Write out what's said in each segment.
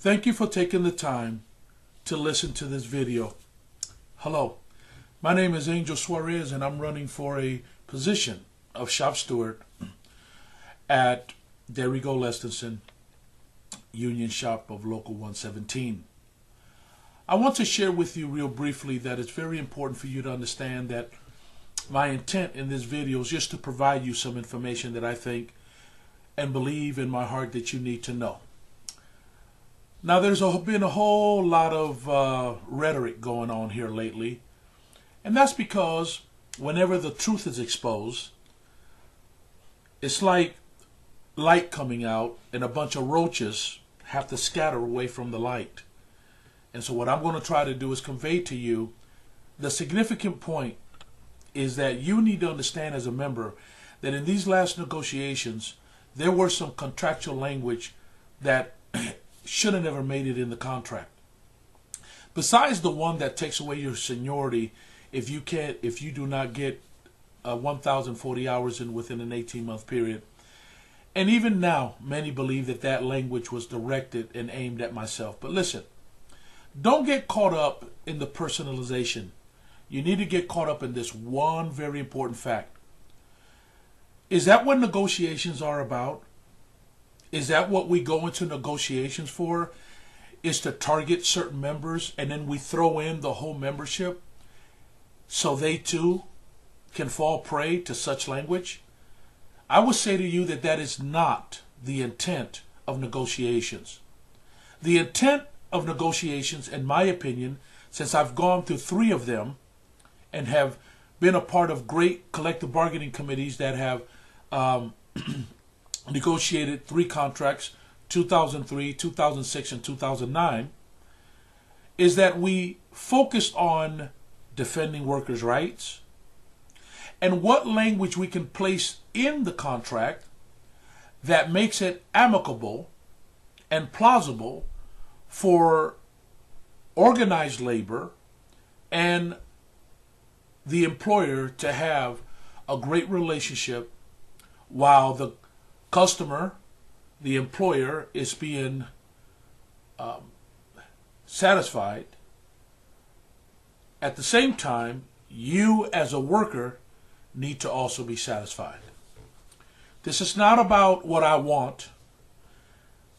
Thank you for taking the time to listen to this video. Hello, my name is Angel Suarez and I'm running for a position of shop steward at There We Go Lestonson Union Shop of Local 117. I want to share with you real briefly that it's very important for you to understand that my intent in this video is just to provide you some information that I think and believe in my heart that you need to know. Now, there's been a whole lot of rhetoric going on here lately, and that's because whenever the truth is exposed, it's like light coming out and a bunch of roaches have to scatter away from the light. And so what I'm going to try to do is convey to you the significant point is that you need to understand as a member that in these last negotiations, there were some contractual language that should have never made it in the contract. Besides the one that takes away your seniority if you do not get 1,040 hours in within an 18-month period. And even now, many believe that that language was directed and aimed at myself. But listen, don't get caught up in the personalization. You need to get caught up in this one very important fact. Is that what negotiations are about? Is that what we go into negotiations for? Is to target certain members and then we throw in the whole membership so they too can fall prey to such language? I would say to you that that is not the intent of negotiations. The intent of negotiations, in my opinion, since I've gone through 3 of them and have been a part of great collective bargaining committees that have negotiated 3 contracts, 2003, 2006, and 2009, is that we focused on defending workers' rights and what language we can place in the contract that makes it amicable and plausible for organized labor and the employer to have a great relationship while the customer, the employer, is being satisfied. At the same time, you as a worker need to also be satisfied. This is not about what I want.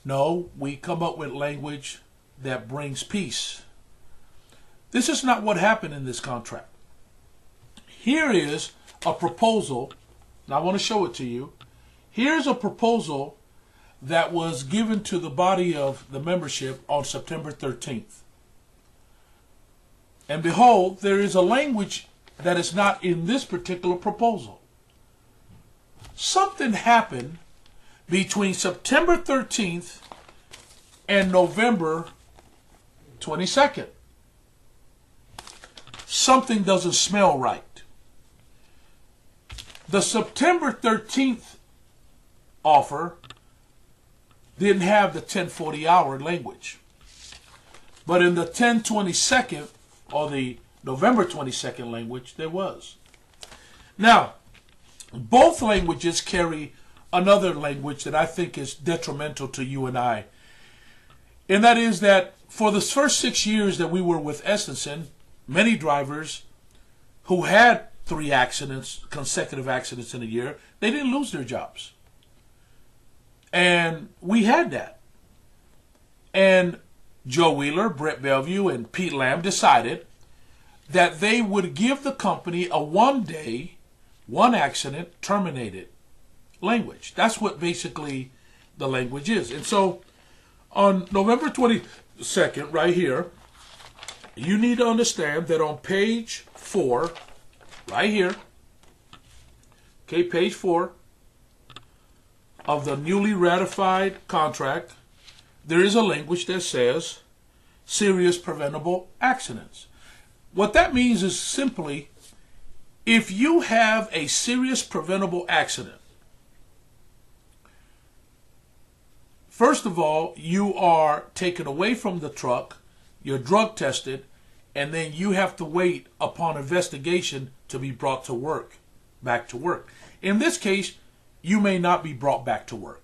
No, we come up with language that brings peace. This is not what happened in this contract. Here is a proposal, and I want to show it to you. Here's a proposal that was given to the body of the membership on September 13th. And behold, there is a language that is not in this particular proposal. Something happened between September 13th and November 22nd. Something doesn't smell right. The September 13th offer didn't have the 1040-hour language. But in the 1022nd or the November 22nd language, there was. Now, both languages carry another language that I think is detrimental to you and I. And that is that for the first 6 years that we were with Essenson, many drivers who had 3 accidents, consecutive accidents in a year, they didn't lose their jobs. And we had that. And Joe Wheeler, Brett Bellevue, and Pete Lamb decided that they would give the company a 1-day, 1 accident, terminated language. That's what basically the language is. And so on November 22nd, right here, you need to understand that on page 4, right here, okay, page 4 of the newly ratified contract, there is a language that says serious preventable accidents. What that means is simply, if you have a serious preventable accident, first of all, you are taken away from the truck, you're drug tested, and then you have to wait upon investigation to be brought to work, back to work. In this case, you may not be brought back to work.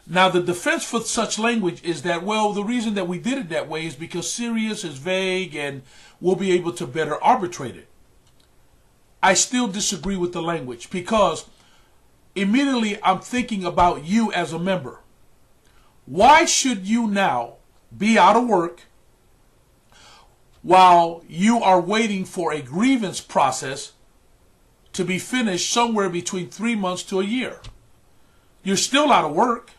Now, the defense for such language is that, well, the reason that we did it that way is because serious is vague and we'll be able to better arbitrate it. I still disagree with the language because immediately I'm thinking about you as a member. Why should you now be out of work while you are waiting for a grievance process to be finished somewhere between 3 months to a year? You're still out of work.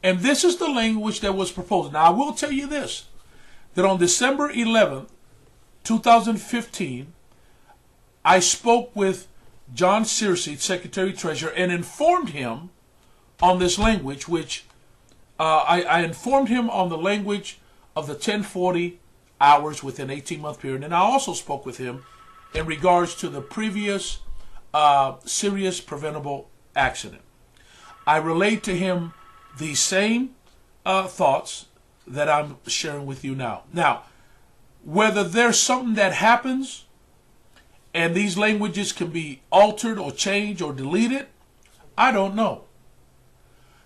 And this is the language that was proposed. Now, I will tell you this, that on December 11th, 2015, I spoke with John Searcy, Secretary Treasurer, and informed him on this language, which I informed him on the language of the 1040 hours within 18-month period. And I also spoke with him in regards to the previous serious preventable accident. I relayed to him the same thoughts that I'm sharing with you now. Now, whether there's something that happens and these languages can be altered or changed or deleted, I don't know.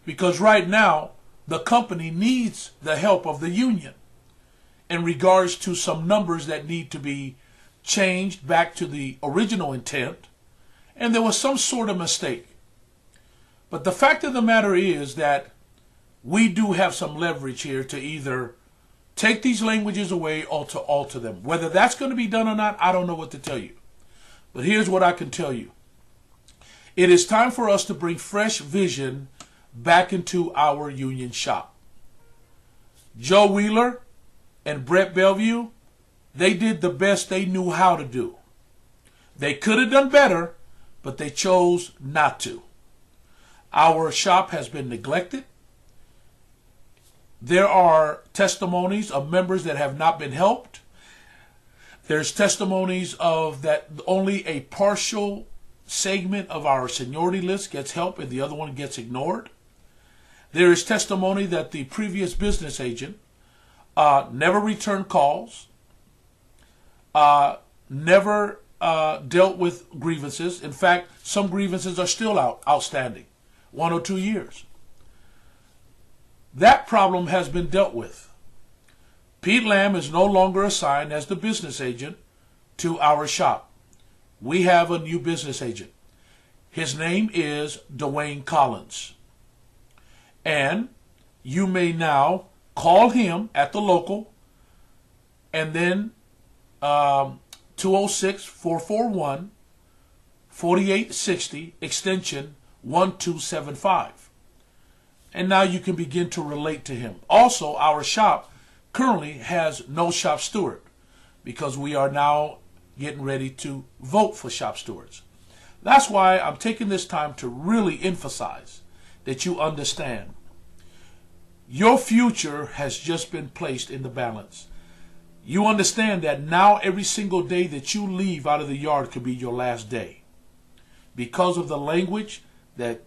Because right now, the company needs the help of the union in regards to some numbers that need to be changed back to the original intent, and there was some sort of mistake. But the fact of the matter is that we do have some leverage here to either take these languages away or to alter them. Whether that's going to be done or not, I don't know what to tell you. But here's what I can tell you. It is time for us to bring fresh vision back into our union shop. Joe Wheeler and Brett Bellevue, they did the best they knew how to do. They could have done better, but they chose not to. Our shop has been neglected. There are testimonies of members that have not been helped. There's testimonies of that only a partial segment of our seniority list gets help and the other one gets ignored. There is testimony that the previous business agent never returned calls, never dealt with grievances. In fact, some grievances are still outstanding, 1 or 2 years. That problem has been dealt with. Pete Lamb is no longer assigned as the business agent to our shop. We have a new business agent. His name is Dwayne Collins. And you may now call him at the local and then 206-441-4860 extension 1275. And now you can begin to relate to him. Also, our shop currently has no shop steward because we are now getting ready to vote for shop stewards. That's why I'm taking this time to really emphasize that you understand your future has just been placed in the balance. You understand that now every single day that you leave out of the yard could be your last day because of the language that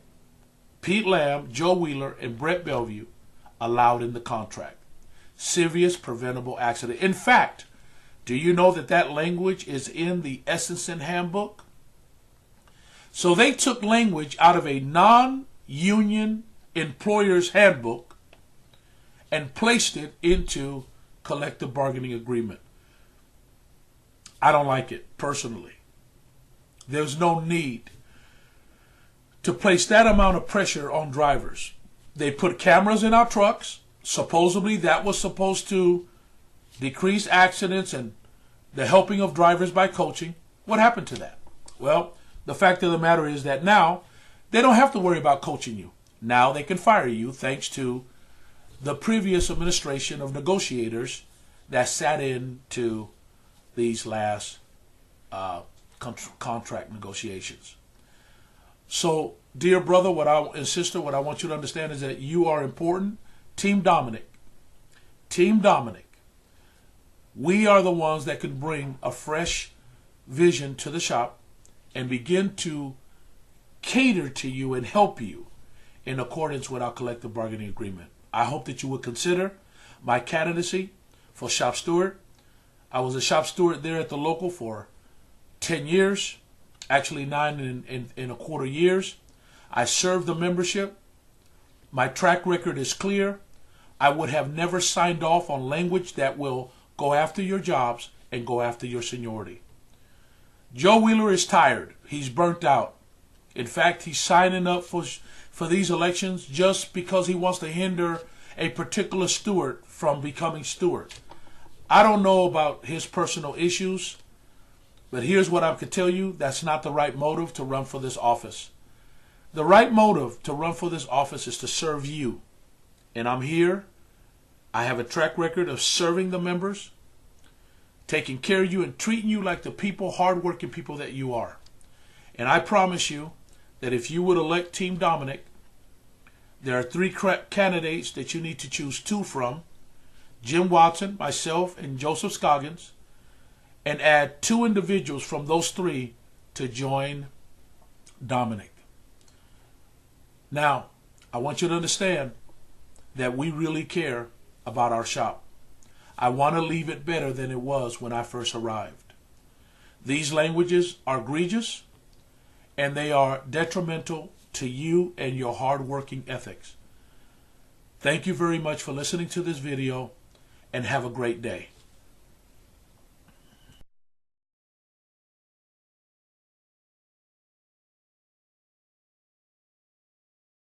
Pete Lamb, Joe Wheeler, and Brett Bellevue allowed in the contract. Serious preventable accident. In fact, do you know that that language is in the Essenson handbook? So they took language out of a non-union employer's handbook and placed it into collective bargaining agreement. I don't like it personally. There's no need to place that amount of pressure on drivers. They put cameras in our trucks. Supposedly that was supposed to decrease accidents and the helping of drivers by coaching. What happened to that? Well, the fact of the matter is that now they don't have to worry about coaching you. Now they can fire you thanks to the previous administration of negotiators that sat into these last contract negotiations. So, dear brother and sister, what I want you to understand is that you are important. Team Dominic, we are the ones that can bring a fresh vision to the shop and begin to cater to you and help you in accordance with our collective bargaining agreement. I hope that you would consider my candidacy for shop steward. I was a shop steward there at the local for 10 years, actually 9 and a quarter years. I served the membership My track record is clear. I would have never signed off on language that will go after your jobs and go after your seniority. Joe Wheeler is tired. He's burnt out. In fact, he's signing up for these elections just because he wants to hinder a particular steward from becoming steward. I don't know about his personal issues, but here's what I can tell you. That's not the right motive to run for this office. The right motive to run for this office is to serve you. And I'm here. I have a track record of serving the members, taking care of you and treating you like the people, hardworking people that you are. And I promise you that if you would elect Team Dominic, there are 3 candidates that you need to choose 2 from: Jim Watson, myself, and Joseph Scoggins, and add 2 individuals from those 3 to join Dominic. Now, I want you to understand that we really care about our shop. I want to leave it better than it was when I first arrived. These languages are egregious, and they are detrimental to you and your hard-working ethics. Thank you very much for listening to this video, and have a great day.